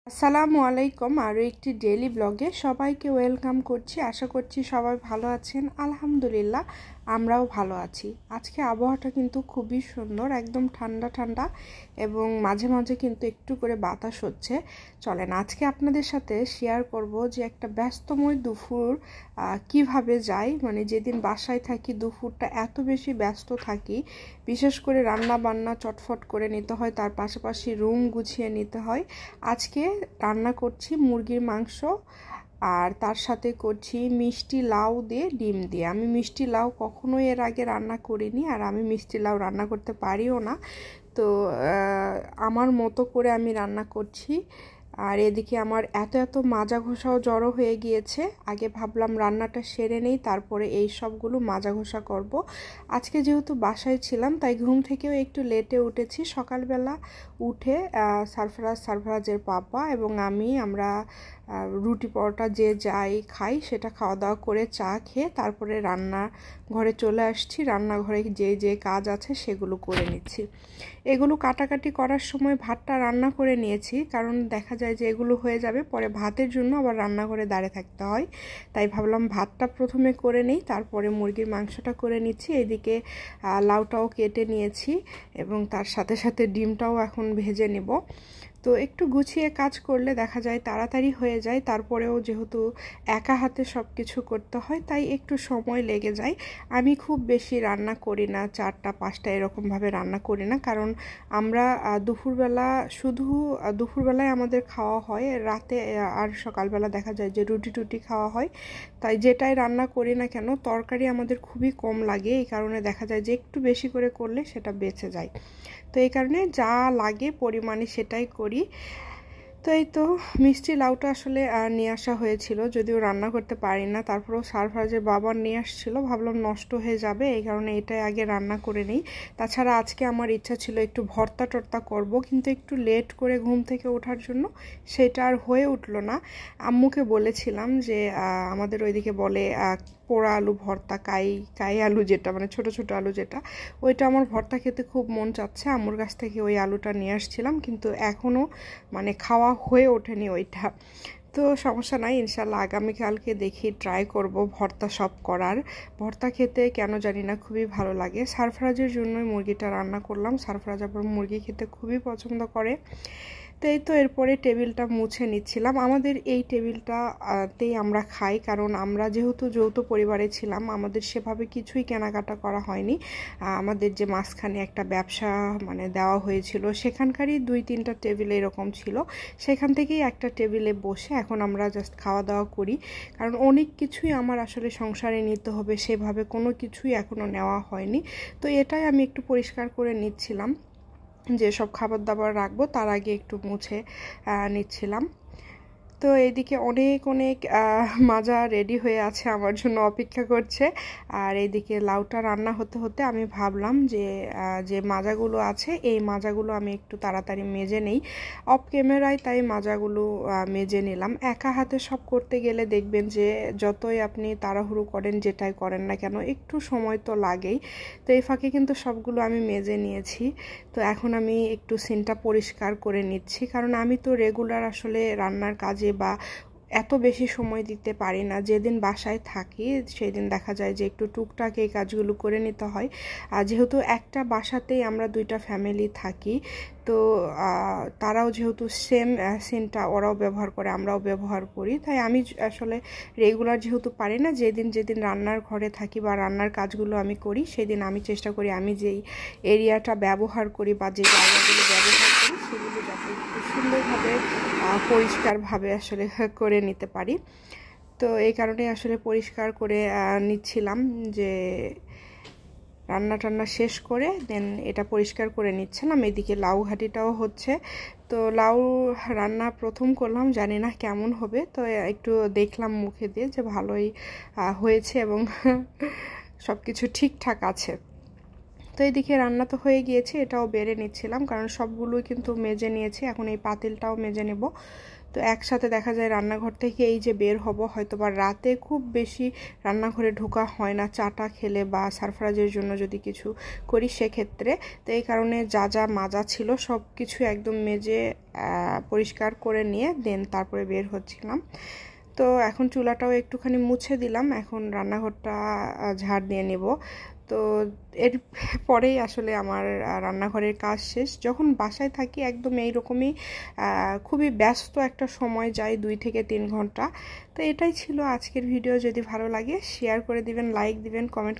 আসসালামু আলাইকুম। আরও একটি ডেইলি ব্লগে সবাইকে ওয়েলকাম করছি। আশা করছি সবাই ভালো আছেন। আলহামদুলিল্লাহ আমরাও ভালো আছি। আজকে আবহাওয়াটা কিন্তু খুবই সুন্দর, একদম ঠান্ডা ঠান্ডা এবং মাঝে মাঝে কিন্তু একটু করে বাতাস হচ্ছে। চলেন আজকে আপনাদের সাথে শেয়ার করব যে একটা ব্যস্তময় দুপুর কিভাবে যায়। মানে যেদিন বাসায় থাকি দুপুরটা এত বেশি ব্যস্ত থাকি, বিশেষ করে রান্না বান্না চটফট করে নিতে হয়, তার পাশাপাশি রুম গুছিয়ে নিতে হয়। আজকে রান্না করছি মুরগির মাংস আর তার সাথে করছি মিষ্টি লাউ দিয়ে ডিম দিয়ে। আমি মিষ্টি লাউ কখনোই এর আগে রান্না করিনি, আর আমি মিষ্টি লাউ রান্না করতে পারিও না। তো আমার মতো করে আমি রান্না করছি। আর এদিকে আমার এত মাজা ঘষাও জড়ো হয়ে গিয়েছে। আগে ভাবলাম রান্নাটা সেরে নেই, তারপরে এই সবগুলো মাজা ঘষা করব। আজকে যেহেতু বাসায় ছিলাম তাই ঘুম থেকেও একটু লেটে উঠেছি। সকালবেলা উঠে সারফরাজের পাপা এবং আমরা রুটি পরোটা যে যাই খাই সেটা খাওয়া দাওয়া করে চা খেয়ে তারপরে রান্না ঘরে চলে আসছি। রান্নাঘরে যে কাজ আছে সেগুলো করে নিচ্ছি। এগুলো কাটাকাটি করার সময় ভাতটা রান্না করে নিয়েছি, কারণ দেখা যায় যে এগুলো হয়ে যাবে পরে ভাতের জন্য আবার রান্নাঘরে দাঁড়িয়ে থাকতে হয়। তাই ভাবলাম ভাতটা প্রথমে করে নেই, তারপরে মুরগির মাংসটা করে নিচ্ছি। এদিকে লাউটাও কেটে নিয়েছি এবং তার সাথে সাথে ডিমটাও এখন ভেজে নেব। তো একটু গুছিয়ে কাজ করলে দেখা যায় তাড়াতাড়ি হয়ে যায়। তারপরেও যেহেতু একা হাতে সব কিছু করতে হয় তাই একটু সময় লেগে যায়। আমি খুব বেশি রান্না করি না, 4টা 5টা এরকমভাবে রান্না করি না, কারণ আমরা দুপুরবেলায় আমাদের খাওয়া হয়, রাতে আর সকালবেলা দেখা যায় যে রুটি টুটি খাওয়া হয়। তাই যেটাই রান্না করি না কেন তরকারি আমাদের খুবই কম লাগে, এই কারণে দেখা যায় যে একটু বেশি করে করলে সেটা বেঁচে যায়। তো এই কারণে যা লাগে পরিমাণে সেটাই করি। তো এই তো মিষ্টি লাউটা আসলে নিয়ে আসা হয়েছিল, যদিও রান্না করতে পারি না, তারপরেও সারফরাজের বাবা নিয়ে আসছিল, ভাবলাম নষ্ট হয়ে যাবে, এই কারণে এটাই আগে রান্না করে নিই। তাছাড়া আজকে আমার ইচ্ছা ছিল একটু ভর্তা টর্তা করব, কিন্তু একটু লেট করে ঘুম থেকে ওঠার জন্য সেটা আর হয়ে উঠলো না। আম্মুকে বলেছিলাম যে আমাদের ওইদিকে বলে পোড়া আলু ভর্তা, কাই আলু যেটা, মানে ছোট ছোট আলু যেটা, ওইটা আমার ভর্তা খেতে খুব মন চাচ্ছে। আম্মুর কাছ থেকে ওই আলুটা নিয়ে আসছিলাম, কিন্তু এখনও মানে খাওয়া হয়ে ওঠেনি ওইটা। তো সমস্যা নাই, ইনশাল্লাহ আগামীকালকে দেখি ট্রাই করব ভর্তা সব করার। ভর্তা খেতে কেন জানি না খুবই ভালো লাগে। সারফরাজের জন্যই মুরগিটা রান্না করলাম। সারফরাজ আবার মুরগি খেতে খুবই পছন্দ করে। তো এই তো এরপরে টেবিলটা মুছে নিচ্ছিলাম। আমাদের এই টেবিলটাতেই আমরা খাই, কারণ আমরা যেহেতু যৌথ পরিবারে ছিলাম আমাদের সেভাবে কিছুই কেনাকাটা করা হয়নি। আমাদের যে মাঝখানে একটা ব্যবসা মানে দেওয়া হয়েছিল, সেখানকারই 2-3টা টেবিল এরকম ছিল, সেখান থেকেই একটা টেবিলে বসে এখন আমরা জাস্ট খাওয়া দাওয়া করি। কারণ অনেক কিছুই আমার আসলে সংসারে নিতে হবে, সেভাবে কোনো কিছুই এখনও নেওয়া হয়নি। তো এটাই আমি একটু পরিষ্কার করে নিচ্ছিলাম, যে সব খাবার দাবার রাখবো তার আগে একটু মুছে নিচ্ছিলাম। তো এইদিকে অনেক মাজা রেডি হয়ে আছে, আমার জন্য অপেক্ষা করছে। আর এইদিকে লাউটা রান্না হতে হতে আমি ভাবলাম যে মাজাগুলো আছে এই মাজাগুলো আমি একটু তাড়াতাড়ি মেজে নেই অফ ক্যামেরায়, তাই মাজাগুলো মেজে নিলাম। একা হাতে সব করতে গেলে দেখবেন যে যতই আপনি তাড়াহুড়ো করেন, যেটাই করেন না কেন একটু সময় তো লাগেই। তো এই ফাঁকে কিন্তু সবগুলো আমি মেজে নিয়েছি। তো এখন আমি একটু সিনটা পরিষ্কার করে নিচ্ছি, কারণ আমি তো রেগুলার আসলে রান্নার কাজে বা এত বেশি সময় দিতে পারি না। যেদিন বাসায় থাকি সেই দিন দেখা যায় যে একটু টুকটাক এই কাজগুলো করে নিতে হয়। আর যেহেতু একটা বাসাতেই আমরা 2টা ফ্যামিলি থাকি, তো তারাও যেহেতু সেম সিনটা ওরাও ব্যবহার করে আমরাও ব্যবহার করি, তাই আমি আসলে রেগুলার যেহেতু পারি না, যেদিন রান্নার ঘরে থাকি বা রান্নার কাজগুলো আমি করি সেদিন আমি চেষ্টা করি আমি যেই এরিয়াটা ব্যবহার করি বা যে জায়গাগুলো ব্যবহার করি সেগুলো যাতে একটু সুন্দরভাবে পরিষ্কারভাবে আসলে করে নিতে পারি। তো এই কারণে আসলে পরিষ্কার করে নিচ্ছিলাম, যে রান্না টান্না শেষ করে দেন এটা পরিষ্কার করে নিচ্ছিলাম। এদিকে লাউ ঘাটিটাও হচ্ছে। তো লাউ রান্না প্রথম করলাম, জানি না কেমন হবে, তো একটু দেখলাম মুখে দিয়ে যে ভালোই হয়েছে এবং সব কিছু ঠিকঠাক আছে। তো এইদিকে রান্না তো হয়ে গিয়েছে, এটাও বেড়ে নিচ্ছিলাম, কারণ সবগুলোই কিন্তু মেজে নিয়েছি, এখন এই পাতিলটাও মেজে নেব। তো একসাথে দেখা যায় রান্নাঘর থেকে এই যে বের হব, হয়তো বা রাতে খুব বেশি রান্নাঘরে ঢোকা হয় না চাটা খেলে বা সারফরাজের জন্য যদি কিছু করি সেক্ষেত্রে। তো এই কারণে যা যা মাজা ছিল সব কিছু একদম মেজে পরিষ্কার করে নিয়ে দেন তারপরে বের হচ্ছিলাম। তো এখন চুলাটাও একটুখানি মুছে দিলাম, এখন রান্নাঘরটা ঝাড় দিয়ে নেব। তো এর পরেই আসলে আমার রান্নাঘরের কাজ শেষ। যখন বাসায় থাকি একদম এইরকমই খুবই ব্যস্ত একটা সময় যায়, 2 থেকে 3 ঘন্টা। তো এটাই ছিল আজকের ভিডিও। যদি ভালো লাগে শেয়ার করে দিবেন, লাইক দিবেন, কমেন্ট